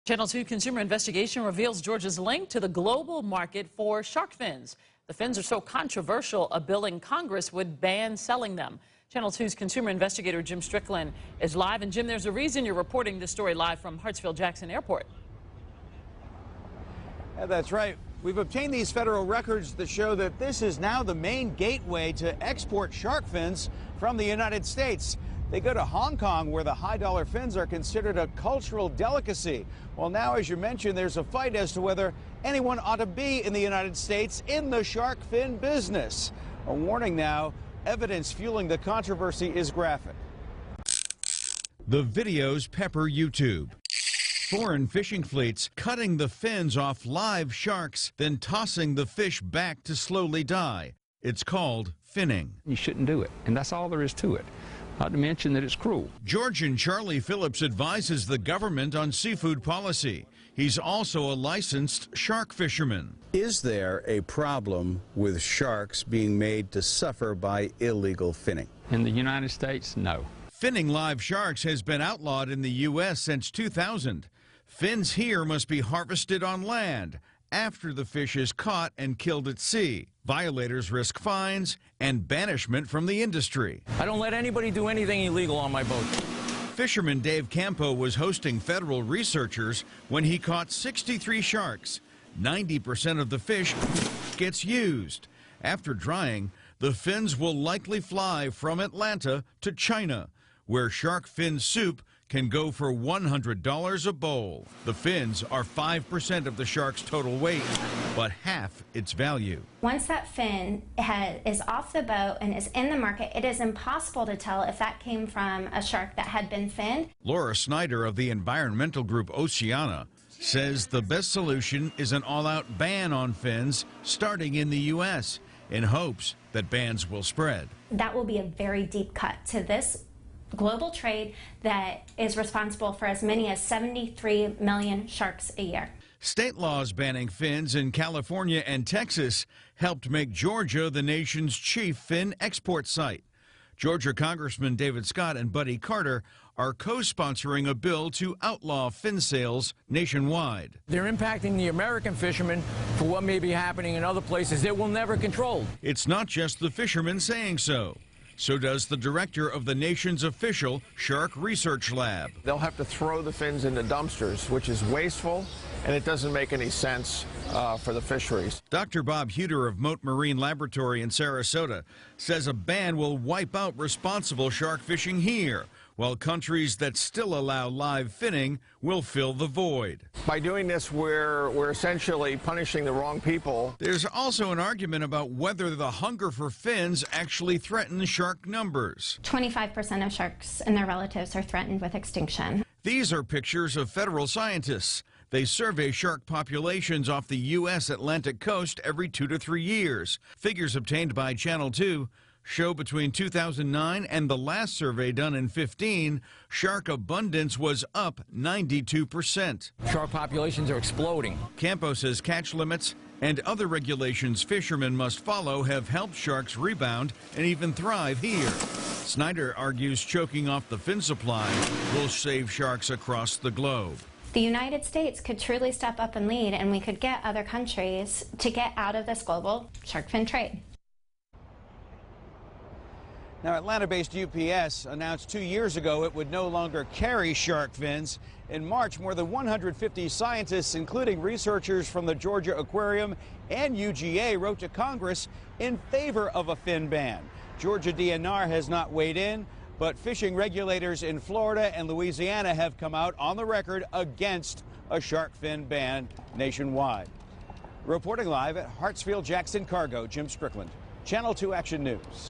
Channel 2 consumer investigation reveals Georgia's link to the global market for shark fins. The fins are so controversial, a bill in Congress would ban selling them. Channel 2's consumer investigator Jim Strickland is live. And Jim, there's a reason you're reporting this story live from Hartsfield-Jackson Airport. Yeah, that's right. We've obtained these federal records that show that this is now the main gateway to export shark fins from the United States. They go to Hong Kong, where the high-dollar fins are considered a cultural delicacy. Well, now, as you mentioned, there's a fight as to whether anyone ought to be in the United States in the shark fin business. A warning now, evidence fueling the controversy is graphic. The videos pepper YouTube. Foreign fishing fleets cutting the fins off live sharks, then tossing the fish back to slowly die. It's called finning. You shouldn't do it, and that's all there is to it. Not to mention that it's cruel. Georgian Charlie Phillips advises the government on seafood policy. He's also a licensed shark fisherman. Is there a problem with sharks being made to suffer by illegal finning? In the United States, no. Finning live sharks has been outlawed in the U.S. since 2000. Fins here must be harvested on land after the fish is caught and killed at sea. Violators risk fines and banishment from the industry. I don't let anybody do anything illegal on my boat. Fisherman Dave Campo was hosting federal researchers when he caught 63 sharks. 90% of the fish gets used. After drying, the fins will likely fly from Atlanta to China, where shark fin soup can go for $100 a bowl. The fins are 5% of the shark's total weight, but half its value. Once that fin is off the boat and is in the market, it is impossible to tell if that came from a shark that had been finned. Lora Snyder of the environmental group Oceana says the best solution is an all-out ban on fins starting in the U.S. in hopes that bans will spread. That will be a very deep cut to this global trade that is responsible for as many as 73 million sharks a year. State laws banning fins in California and Texas helped make Georgia the nation's chief fin export site. Georgia Congressman David Scott and Buddy Carter are co-sponsoring a bill to outlaw fin sales nationwide. They're impacting the American fishermen for what may be happening in other places that we'll never control. It's not just the fishermen saying so. So does the director of the nation's official Shark Research Lab. They'll have to throw the fins into dumpsters, which is wasteful, and it doesn't make any sense for the fisheries. Dr. Bob Huter of Mote Marine Laboratory in Sarasota says a ban will wipe out responsible shark fishing here, while countries that still allow live finning will fill the void. By doing this, we're essentially punishing the wrong people. There's also an argument about whether the hunger for fins actually threatens shark numbers. 25% of sharks and their relatives are threatened with extinction. These are pictures of federal scientists. They survey shark populations off the U.S. Atlantic coast every 2 to 3 years. Figures obtained by Channel 2 show between 2009 and the last survey done in 2015, shark abundance was up 92%. Shark populations are exploding. Campo says catch limits and other regulations fishermen must follow have helped sharks rebound and even thrive here. Snyder argues choking off the fin supply will save sharks across the globe. The United States could truly step up and lead, and we could get other countries to get out of this global shark fin trade. Now, Atlanta-based UPS announced 2 years ago it would no longer carry shark fins. In March, more than 150 scientists, including researchers from the Georgia Aquarium and UGA, wrote to Congress in favor of a fin ban. Georgia DNR has not weighed in, but fishing regulators in Florida and Louisiana have come out on the record against a shark fin ban nationwide. Reporting live at Hartsfield-Jackson Cargo, Jim Strickland, Channel 2 Action News.